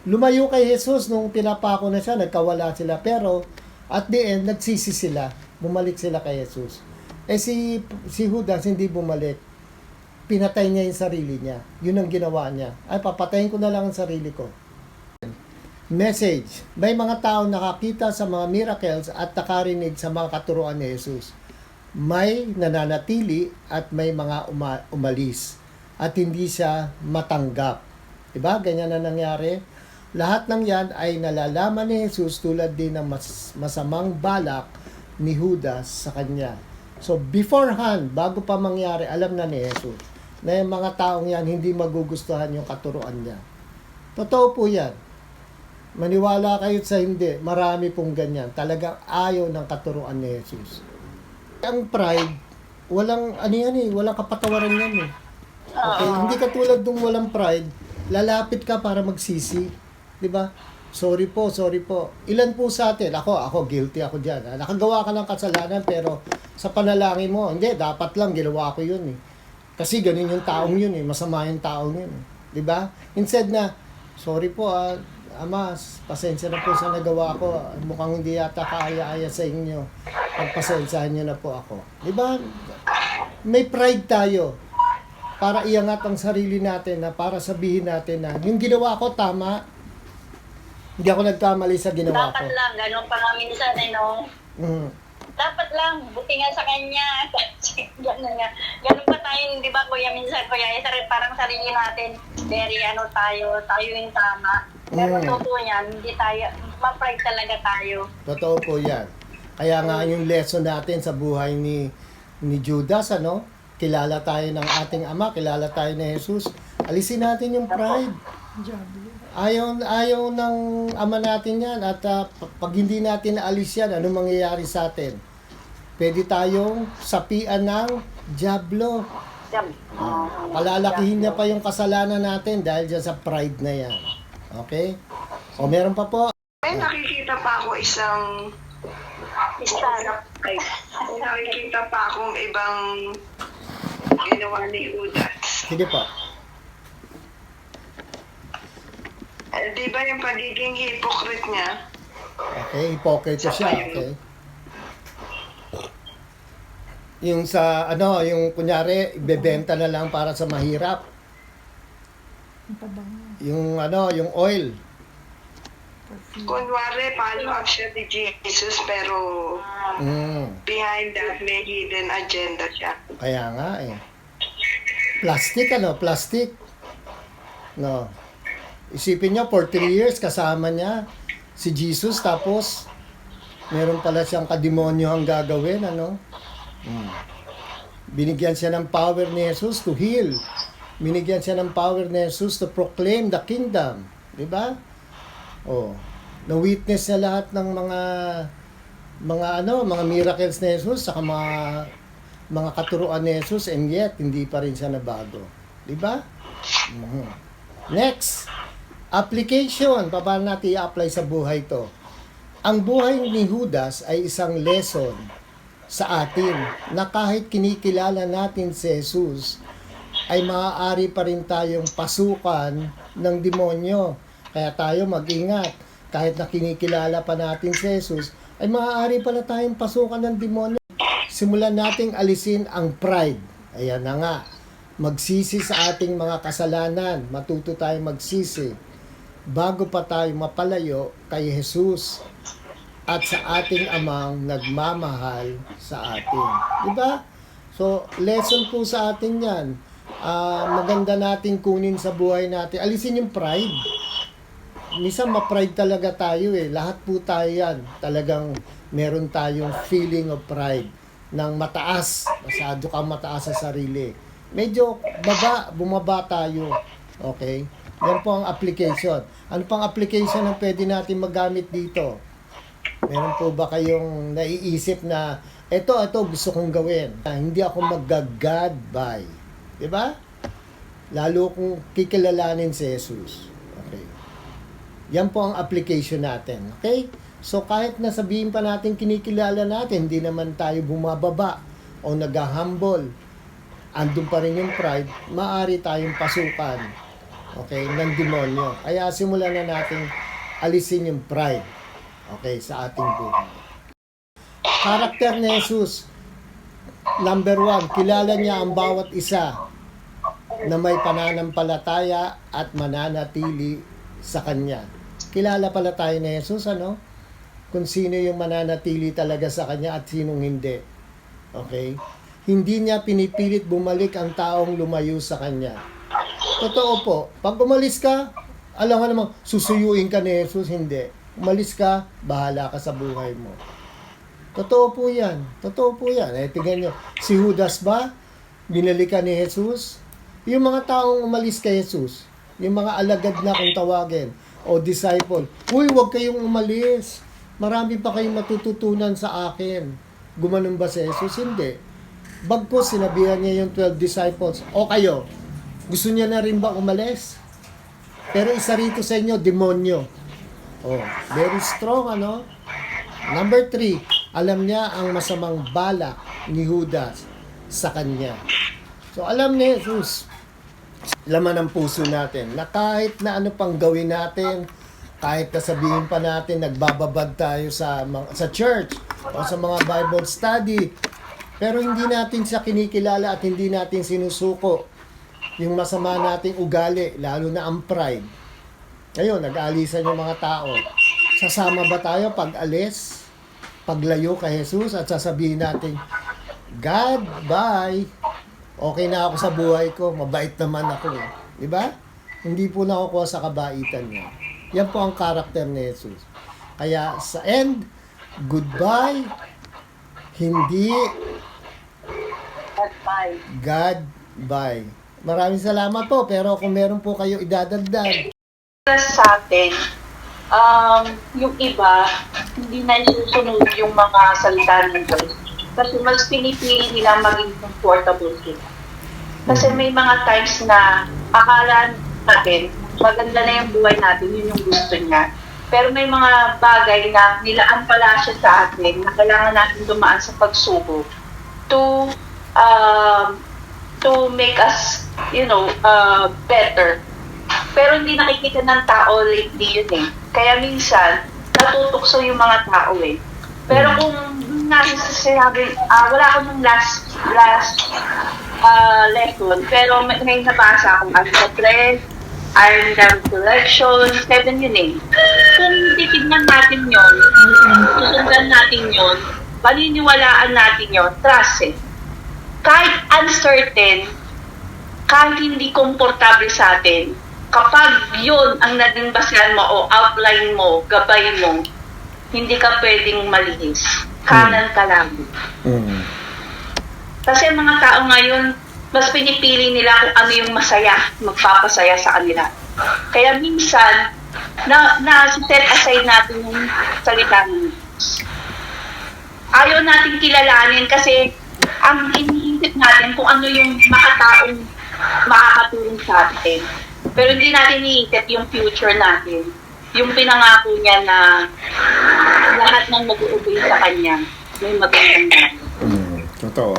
lumayo kay Jesus nung tinapako na siya, nagkawala sila. Pero at the end, nagsisi sila. Bumalik sila kay Jesus. Si Judas hindi bumalik. Pinatay niya yung sarili niya. Yun ang ginawa niya. Ay, papatayin ko na lang ang sarili ko. Message. May mga tao nakakita sa mga miracles at nakarinig sa mga katuruan ni Jesus. May nananatili at may mga umalis. At hindi siya matanggap. Diba? Ganyan na nangyari. Lahat ng yan ay nalalaman ni Jesus tulad din ng masamang balak ni Judas sa kanya. So, beforehand, bago pa mangyari, alam na ni Jesus na yung mga taong yan hindi magugustuhan yung katuruan niya. Totoo po yan. Maniwala kayo sa hindi, marami pong ganyan. Talagang ayaw ng katuruan ni Jesus. Ang pride, walang kapatawaran yan eh. Okay? Hindi katulad nung walang pride, lalapit ka para magsisi. Diba? Sorry po. Ilan po sa atin? Ako, guilty ako dyan. Nakagawa ka ng kasalanan pero sa panalangin mo, hindi, dapat lang, ginawa ko yun eh. Kasi ganun yung taong yun eh, masama yung taong yun eh. Diba? Instead na, sorry po Ama, pasensya na po sa nagawa ko. Mukhang hindi yata kaaya-aya sa inyo. Pagpasensyahan niyo na po ako. Diba? May pride tayo para iangat ang sarili natin na para sabihin natin na yung ginawa ko tama. Hindi ako nagkamali sa ginawa ko.
Dapat lang, ganun pa nga minsan no? Dapat lang, buti nga sa kanya. Ganun nga. Ganun pa tayo, di ba kuya, minsan kuya, parang sarili natin, very tayo yung tama. Pero totoo yan, hindi tayo, ma-pride talaga tayo.
Totoo po yan. Kaya nga yung lesson natin sa buhay ni Judas, kilala tayo ng ating Ama, kilala tayo ni Jesus, alisin natin yung pride. Ayaw ng Ama natin yan. At pag hindi natin naalis yan, anong mangyayari sa atin? Pwede tayong sapian ng Diablo. Palalakihin niya pa yung kasalanan natin dahil dyan sa pride na yan. Okay? O meron pa po.
May nakikita pa ako isang may nakikita pa akong ibang ginawa ni Judas.
Sige po.
Di ba yung pagiging hypocrite niya?
Okay, hypocrite siya. Okay. Yung sa yung kunyari, ibebenta na lang para sa mahirap. Yung yung oil.
Kunwari, follow up siya ni Jesus, pero behind that may hidden agenda siya.
Kaya nga eh. Plastic. No. Isipin niyo, for 3 years kasama niya si Jesus, tapos meron pala siyang kademonyo ang gagawin, Binigyan siya ng power ni Jesus to heal. Binigyan siya ng power ni Jesus to proclaim the kingdom. Di ba? Oh. Na-witness niya lahat ng mga miracles ni Jesus, saka mga katuruan ni Jesus, and yet hindi pa rin siya nabago. Di ba? Next, application. Paano natin i-apply sa buhay to? Ang buhay ni Judas ay isang lesson sa atin na kahit kinikilala natin si Jesus, ay maaari pa rin tayong pasukan ng demonyo. Kaya tayo mag-ingat. Kahit na kinikilala pa natin si Jesus, ay maaari pala tayong pasukan ng demonyo. Simulan nating alisin ang pride. Ayan na nga. Magsisi sa ating mga kasalanan. Matuto tayong magsisi bago pa tayo mapalayo kay Jesus at sa ating amang nagmamahal sa atin. Diba? So, lesson po sa atin yan. Maganda natin kunin sa buhay natin. Alisin yung pride. Minsan ma-pride talaga tayo eh. Lahat po tayo yan. Talagang meron tayong feeling of pride. Ng mataas. Masyado kang mataas sa sarili. Medyo bumaba tayo. Okay? Yan po ang application. Ano pang application ang pwede natin magamit dito? Meron po ba kayong naiisip na ito gusto kong gawin? Hindi ako mag-God by. Diba? Lalo kung kikilalanin si Jesus. Okay. Yan po ang application natin. Okay? So kahit nasabihin pa natin kinikilala natin, hindi naman tayo bumababa o nag-humble. Andun pa rin yung pride, maaari tayong pasukan. Okay? Ng demonyo. Kaya simulan na natin alisin yung pride. Okay, sa ating buhay. Karakter ni Jesus. Number 1, kilala niya ang bawat isa na may pananampalataya at mananatili sa Kanya. Kilala pala tayo ni Jesus, kung sino yung mananatili talaga sa Kanya at sinong hindi. Okay? Hindi niya pinipilit bumalik ang taong lumayo sa Kanya. Totoo po, pag umalis ka, alam nga namang susuyuin ka ni Jesus, hindi. Umalis ka, bahala ka sa buhay mo. Totoo po yan. Totoo po yan. Tingnan nyo, si Judas ba, binalikan ni Jesus? Yung mga taong umalis kay Jesus, yung mga alagad na kung tawagin, o disciple, uy, huwag kayong umalis. Marami pa kayong matututunan sa akin. Gumanon ba si Jesus? Hindi. Bagkus, sinabihan niya yung 12 disciples, o kayo, gusto niya na rin ba umalis? Pero isa rito sa inyo, demonyo. Oh, very strong, Number 3, alam niya ang masamang balak ni Judas sa kanya. So, alam ni Jesus, laman ng puso natin, na kahit na ano pang gawin natin, kahit na sabihin pa natin, nagbababad tayo sa church, o sa mga Bible study, pero hindi natin siya kinikilala at hindi natin sinusuko yung masama nating ugali, lalo na ang pride. Ngayon, nag-aalisan yung mga tao. Sasama ba tayo pag alis? Paglayo kay Jesus at sasabihin natin, God, bye. Okay na ako sa buhay ko. Mabait naman ako. Diba? Hindi po nakukuha sa kabaitan niya. Yan po ang karakter ni Jesus. Kaya sa end, goodbye. Hindi
Bye.
God, bye. Maraming salamat po, pero kung meron po kayo idadagdag.
Sa atin, yung iba, hindi na isusunod yung mga salita ng Diyos. Kasi mas pinipili nila maging comfortable sila. Kasi may mga times na akala natin, maganda na yung buhay natin, yun yung gusto niya. Pero may mga bagay na nilaan pala siya sa atin na kailangan natin dumaan sa pagsubok to make us, better. Pero hindi nakikita ng tao lately yun eh. Kaya minsan, natutukso yung mga tao eh. Pero kung nasasabi, wala akong ng last lesson, pero may nabasa akong Alpha 3, Iron Dam Collection, 7 yun eh. Kung titignan natin yun, susundan natin yun, paniniwalaan natin yun, trust eh. Kahit uncertain, kahit hindi komportable sa atin, kapag yun ang naging basehan mo o outline mo, gabay mo, hindi ka pwedeng malihis. Kanan ka lang. Kasi mga tao ngayon, mas pinipili nila kung ano yung masaya, magpapasaya sa kanila. Kaya minsan, set aside natin yung salita ng Diyos. Ayaw natin kilalanin kasi ang iniisip natin kung ano yung makataong makakatulong sa atin. Pero hindi natin iniisip yung future natin. Yung pinangako niya na lahat ng mag-uubay sa kanya may magandang natin.
Totoo.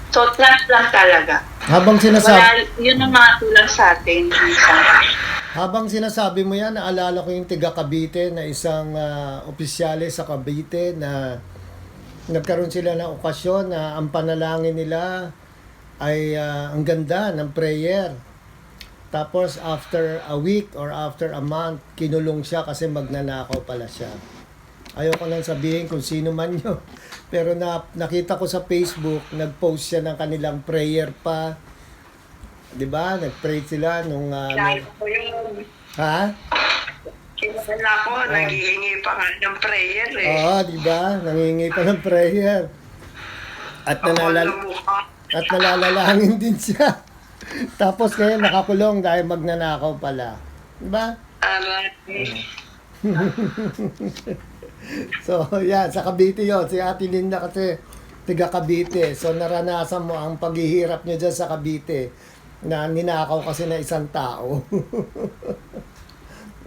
So, trust lang talaga.
Habang sinasabi,
Yun ang mga tulang sa atin.
habang sinasabi mo yan, naalala ko yung tiga Cavite na isang opisyale sa Cavite na nagkaroon sila ng okasyon na ang panalangin nila ay ang ganda ng prayer. Tapos after a week or after a month, kinulong siya kasi magnanakaw pala siya. Ayoko nang sabihin kung sino man yun. Pero nakita ko sa Facebook, nag-post siya ng kanilang prayer pa. 'Di ba? Nag-pray sila nung
Kaya ko yun.
ha?
Kilala ko, naghihingi pa nga ng prayer eh.
Oo, 'di ba? Nangingi pa ng prayer. At nalalalangin din siya. Tapos ngayon nakakulong dahil magnanakaw pala. 'Di ba?
Aray.
So, yan, sa Cavite yun. Si Ate Linda kasi tiga Cavite. So, naranasan mo ang paghihirap niya dyan sa Cavite na ninakaw kasi na isang tao.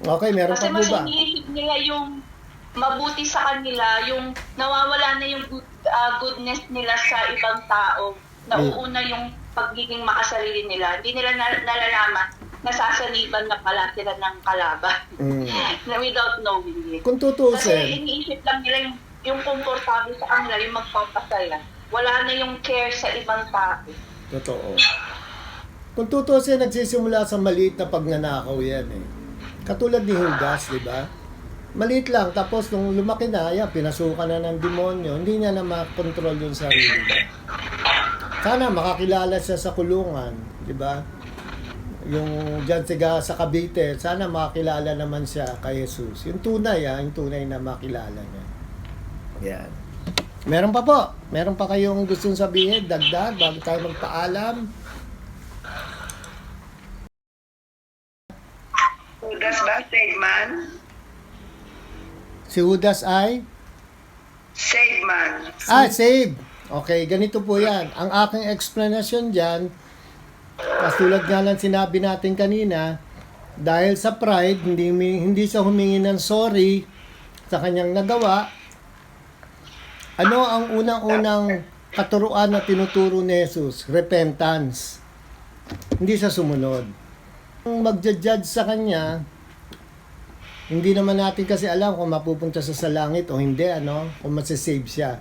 Okay, meron
Kasi
pa po
mas
ba?
iniisip nila yung mabuti sa kanila, yung nawawala na yung goodness nila sa ibang tao. Nauuna yung pagiging makasarili nila. Hindi nila nalalaman nasasaliban na pala sila ng kalaban. Na without knowing it.
Kung
Kasi
tutusin,
iniisip lang nila yung komportable sa kanila, yung magpapasaya. Wala na yung care sa ibang tao.
totoo. Kung tutusin, nagsisimula sa maliit na pagnanakaw yan eh. Katulad ni Judas, di ba? Maliit lang, tapos nung lumaki na, yan, pinasukan na ng demonyo, hindi niya na makontrol yung sarili niya. Sana makakilala siya sa kulungan, di ba? Yung dyan sa Cavite, sana makakilala naman siya kay Jesus. Yung tunay na makilala niya. Yan. Meron pa po. Meron pa kayong gustong sabihin, dagdag, bago tayo magpaalam.
Judas ba? Save man?
Si Judas ay?
Save man.
Save. Okay, ganito po yan. Ang aking explanation dyan, katulad nga lang sinabi natin kanina, dahil sa pride, hindi siya humingi ng sorry sa kanyang nagawa. Ano ang unang-unang katuruan na tinuturo ni Jesus? Repentance. Hindi siya sumunod. Kung magja-judge sa kanya, hindi naman natin kasi alam kung mapupunta siya sa langit o hindi, kung masasave siya.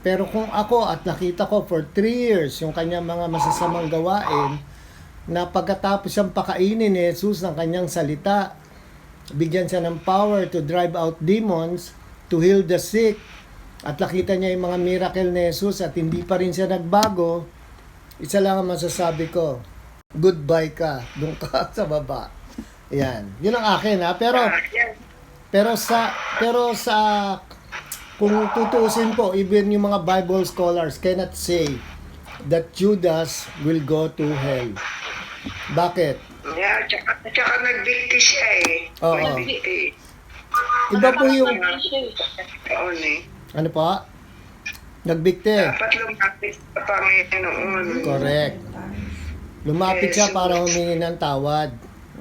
Pero kung ako at nakita ko for 3 years yung kanyang mga masasamang gawain, na pagkatapos siyang pakainin ni Jesus ng kanyang salita, bigyan siya ng power to drive out demons, to heal the sick, at nakita niya yung mga miracle ni Jesus at hindi pa rin siya nagbago, isa lang ang masasabi ko, goodbye ka, doon ka sa baba. Yan. Yun ang akin ha. Pero sa kung tutuusin po, even yung mga Bible scholars cannot say that Judas will go to hell. Bakit?
Yeah, tsaka nagbikti siya eh.
Oo.
Nagbikti.
Iba po yung,
Oo eh.
ano pa? Nagbikti.
Dapat lumapit sa Panginoon.
Correct. Lumapit siya para humingi ng tawad.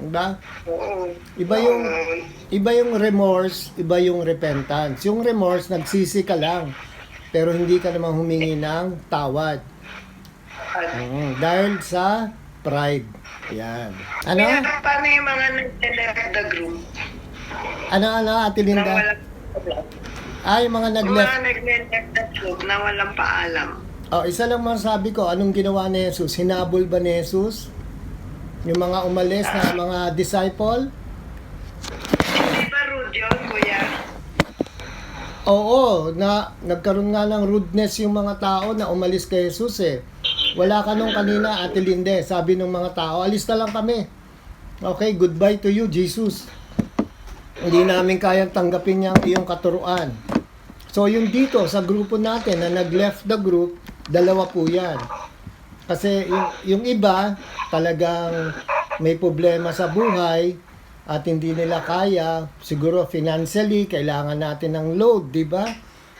Diba?
Oo.
Iba yung remorse, iba yung repentance. Yung remorse, nagsisi ka lang. Pero hindi ka naman humingi ng tawad. Dahil sa pride. Yan. Ano?
Kaya paano yung mga nag-left the group?
Ano, Ate
Na
Linda?
walang
Yung mga
yung
nag-left.
mga nag-left the group na walang paalam.
Isa lang masabi ko, anong ginawa ni Jesus? Hinabol ba ni Jesus? Yung mga umalis na mga disciple?
Hindi ba rude yun, kuya?
Oo, nagkaroon nga ng rudeness yung mga tao na umalis kay Jesus eh. Wala ka nung kanina, Ate Linde, sabi ng mga tao, alis na lang kami. Okay, goodbye to you, Jesus. Hindi namin kayang tanggapin iyong katuruan. So yung dito sa grupo natin na nag-left the group, dalawa po yan. Kasi yung iba talagang may problema sa buhay at hindi nila kaya, siguro financially, kailangan natin ng load, di ba?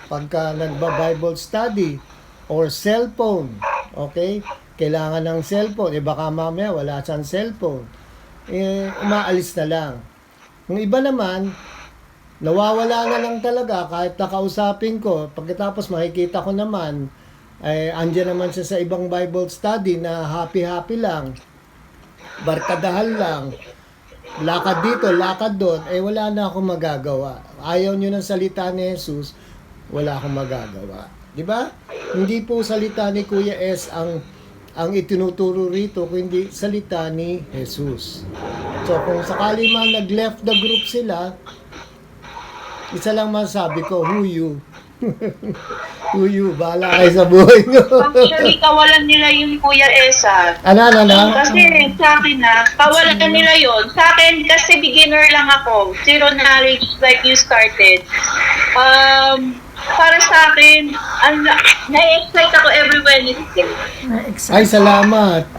Pagka nagba-Bible study or cellphone, okay? Kailangan ng cellphone, baka mamaya wala siyang cellphone. Umaalis na lang. Yung iba naman, nawawala na lang talaga kahit nakausapin ko. Pagkatapos makikita ko naman, andyan naman siya sa ibang Bible study na happy-happy lang. Barkadahan lang. Lakad dito, lakad doon. Wala na akong magagawa. Ayaw nyo ng salita ni Jesus, wala akong magagawa. Di ba? Hindi po salita ni Kuya S ang itinuturo rito, kundi salita ni Jesus. So, kung sakali man nag-left the group sila, isa lang masabi ko, who you? Who you? Bahala kayo sa buhay nyo.
Actually, kawalan nila yung Kuya Esa.
Ano?
Kasi sa akin kawalan nila yon. Sa akin, kasi beginner lang ako. Zero knowledge like you started. Para sa akin, na-excite ako every Wednesday.
Ay, salamat.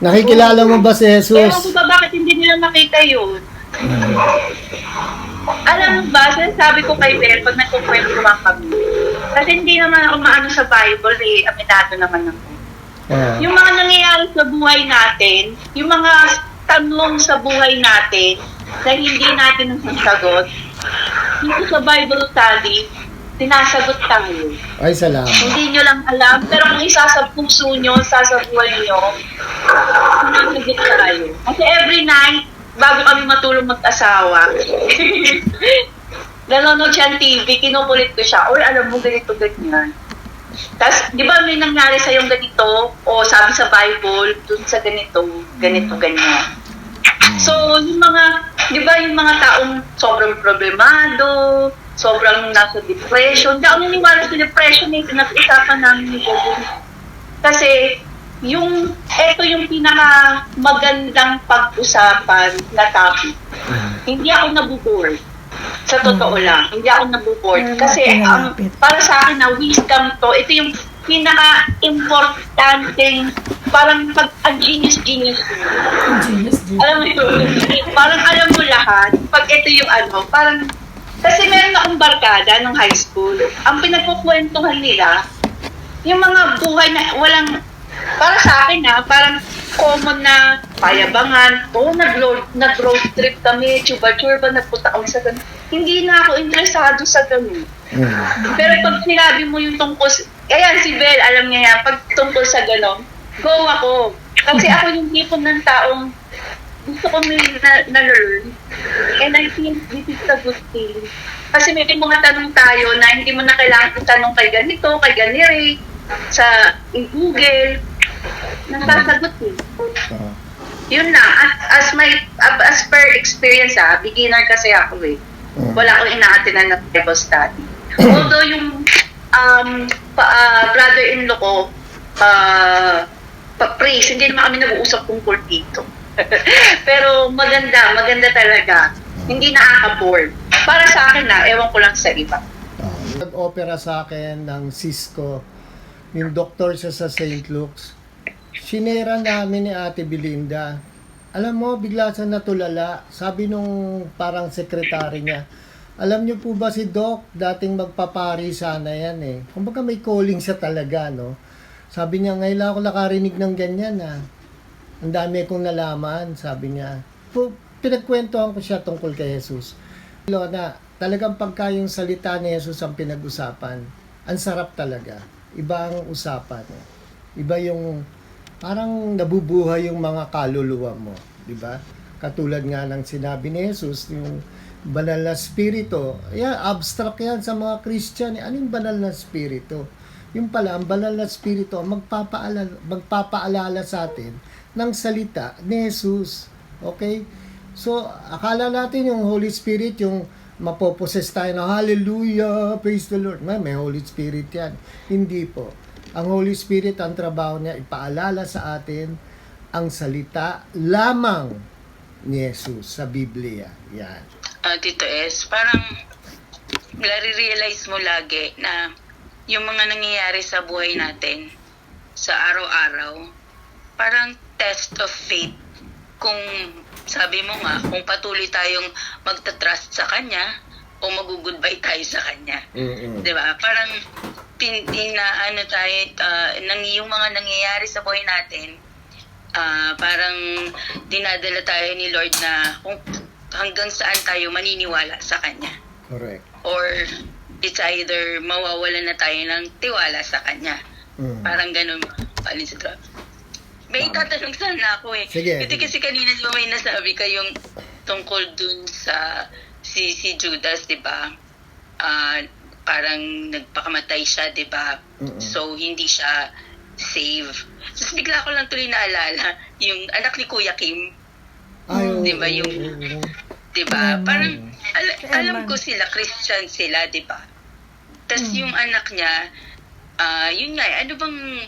Nakikilala mo ba si
Ewan
Jesus?
ko ba bakit hindi nila nakita yun? Alam mo ba, sinasabi ko kay Bel pag nagkukwentuhan kami. Kasi hindi naman ako maano sa Bible aminado naman ako. Yung mga nangyayari sa buhay natin, yung mga tanong sa buhay natin na hindi natin nasasagot, dito sa Bible study, sinasagot tayo.
Ay, salamat.
Hindi nyo lang alam, pero kung isa sa puso nyo, isa sa buhay nyo, sinasagot tayo. Kasi every night, bago kami matulog mag-asawa, nanonood siya ng TV, kinukulit ko siya, or alam mo, ganito, ganyan. Tapos, di ba may nangyari sa yung ganito, o sabi sa Bible, dun sa ganito, ganito, ganyan. So, yung mga, di ba yung mga taong sobrang problemado, sobrang nasa depression, di ako naniniwala sa depression pinag-usapan namin ni Bobo. Kasi, ito yung pinaka magandang pag-usapan na topic. Hindi ako nabuboard. Sa totoo lang, hindi ako nabuboard. Kasi para sa akin na wisdom to, ito yung pinaka-importanteng parang genius. Alam mo yun? Parang alam mo lahat. Pag ito yung parang, kasi meron akong barkada nung high school. Ang pinagkukwentuhan nila, yung mga buhay na walang, para sa akin parang common na payabangan, nag-road trip kami, chuba-churba, nagpunta kami sa ganun. Hindi na ako interesado sa ganun. Pero pag sinabi mo yung tungkol, ayan si Bel, alam niya yan, pag tungkol sa ganun, go ako. Kasi ako yung tipo ng taong gusto ko may na-learn. And I think this is a good thing. Kasi may mga tanong tayo na hindi mo na kailangan itanong kay ganito, kay ganire, sa Google, nasasagot Yun lang. As per experience, beginner kasi ako Wala akong inaatinan ng Bible study. Although yung brother-in-law ko, praise, hindi naman kami nag-uusap tungkol dito. Pero maganda talaga. Hindi nakaka-bored. Para sa akin ewan ko lang sa iba.
Nag-opera sa akin ng Cisco yung doktor siya sa St. Luke's. Sinera namin ni Ate Belinda. Alam mo, bigla siya natulala. Sabi nung parang sekretary niya, alam niyo po ba si Doc, dating magpapari sana yan eh. Kumbaga may calling siya talaga, no? Sabi niya, ngayon lang ako nakarinig ng ganyan ah. Ang dami kong nalaman, sabi niya. Pinagkwentuhan ko siya tungkol kay Jesus. Na talagang pagka yung salita ni Jesus ang pinag-usapan, ang sarap talaga. Iba ang usapan. Iba yung parang nabubuhay yung mga kaluluwa mo, di ba? Katulad nga ng sinabi ni Jesus, yung banal na spirito. Abstract yan sa mga Christian. Ano yung banal na spirito? Yung pala, ang banal na spirito magpapaalala sa atin ng salita ni Jesus. Okay? So, akala natin yung Holy Spirit, yung mapoposes tayo na hallelujah, praise the Lord. May Holy Spirit yan. Hindi po. Ang Holy Spirit, ang trabaho niya, ipaalala sa atin ang salita lamang ni Jesus sa Biblia. Yan.
Tito S, parang nare-realize mo lagi na yung mga nangyayari sa buhay natin sa araw-araw, parang test of faith. Kung sabi mo nga, kung patuloy tayong magta-trust sa Kanya o mag-goodbye tayo sa Kanya.
Mm-mm.
Diba? Parang yung mga nangyayari sa buhay natin, parang dinadala tayo ni Lord na kung hanggang saan tayo maniniwala sa Kanya.
Correct.
Or it's either mawawalan na tayo ng tiwala sa Kanya. Parang ganun. Alin sa drop. May tatanong sana ako eh.
Sige.
Ito kasi kanina di ba may nasabi kayong tungkol dun sa si Judas, di ba? Parang nagpakamatay siya, di ba? So, hindi siya save. Tapos bigla ko lang tuloy naalala yung anak ni Kuya Kim. Di ba? Yung di ba? Parang alam ko sila, Christian sila, di ba? Tapos yung anak niya, yun nga, ano bang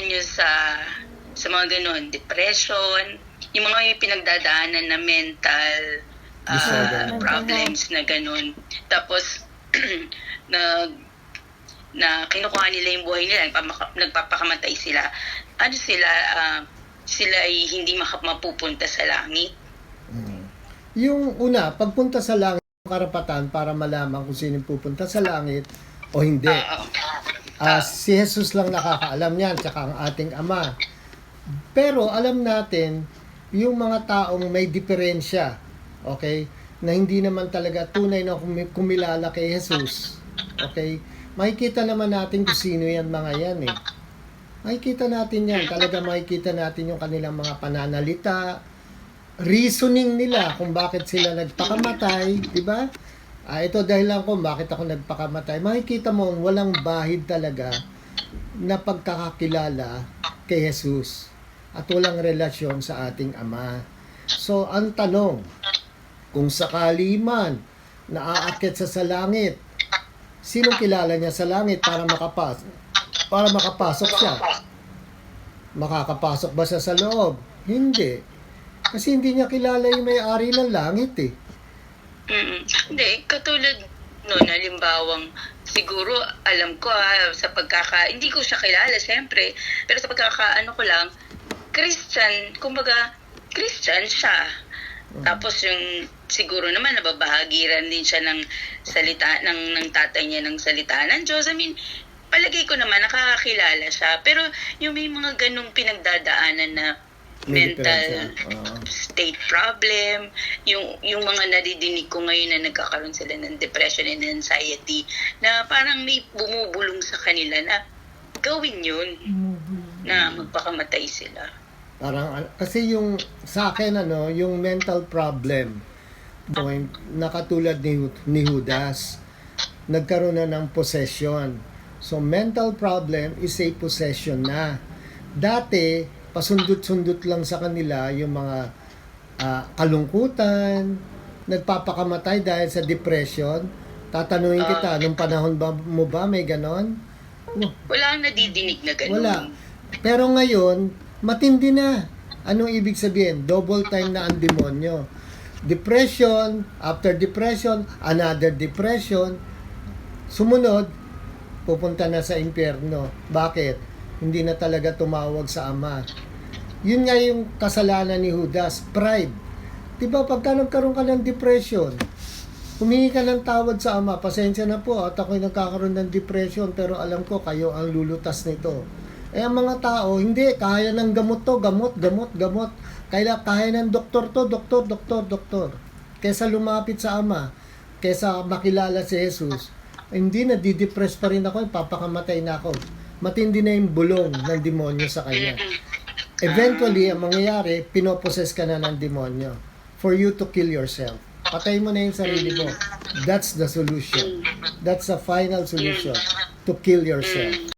nyo sa mga ganun, depression, yung mga may pinagdadaanan na mental problems na ganun. Tapos, na kinukuha nila yung buhay nila, nagpapakamatay sila. Ano sila ay hindi mapupunta sa langit.
Yung una, pagpunta sa langit, karapatan para malaman kung sino pupunta sa langit o hindi. Si Jesus lang nakakaalam yan, tsaka ang ating Ama. Pero alam natin, yung mga taong may diferensya, okay, na hindi naman talaga tunay na kumilala kay Jesus, okay, makikita naman natin kung sino yan mga yan eh. Makikita natin yan, talaga makikita natin yung kanilang mga pananalita, reasoning nila kung bakit sila nagpakamatay, di ba? Ito dahil lang kung bakit ako nagpakamatay. Makikita mo walang bahid talaga na pagkakakilala kay Jesus at walang relasyon sa ating Ama. So, ang tanong, kung sakali man naaakyat sa langit, sinong kilala niya sa langit para makapasok siya? Makakapasok ba siya sa loob? Hindi. Kasi hindi niya kilala yung may-ari ng langit eh.
Hindi, katulad halimbawang siguro alam ko hindi ko siya kilala siyempre, pero sa pagkakaano ko lang, Christian siya. Tapos yung siguro naman nababahagiran din siya ng salita ng tatay niya ng salita ng Diyos. I mean, palagay ko naman nakakakilala siya, pero yung may mga ganung pinagdadaanan na mental state problem, yung mga nadidinig ko ngayon na nagkakaroon sila ng depression and anxiety, na parang may bumubulong sa kanila na gawin yun, na magpakamatay sila.
Parang, kasi yung sa akin, yung mental problem, na katulad ni Judas, nagkaroon na ng possession. So, mental problem is a possession na. Dati, pasundot-sundot lang sa kanila yung mga kalungkutan, nagpapakamatay dahil sa depression. Tatanungin kita, nung panahon mo ba may ganon?
Wala ang nadidinig na ganon.
Wala. Pero ngayon, matindi na. Anong ibig sabihin? Double time na ang demonyo. Depression, after depression, another depression. Sumunod, pupunta na sa impyerno. Bakit? Hindi na talaga tumawag sa Ama. Yun nga yung kasalanan ni Judas, pride. Diba pagka nagkaroon ka ng depression, humingi ka ng tawad sa Ama, pasensya na po at ako'y nagkakaroon ng depression pero alam ko kayo ang lulutas nito. Ang mga tao, hindi, kaya ng gamot to, gamot. Kaya ng doktor to, doktor. Kesa lumapit sa Ama, kesa makilala si Jesus, hindi na, didepress pa rin ako, papakamatay na ako. Matindi na yung bulong ng demonyo sa kanya. Eventually, ang mangyayari, pinoposes ka na ng demonyo for you to kill yourself. Patay mo na yung sarili mo. That's the solution. That's the final solution, to kill yourself.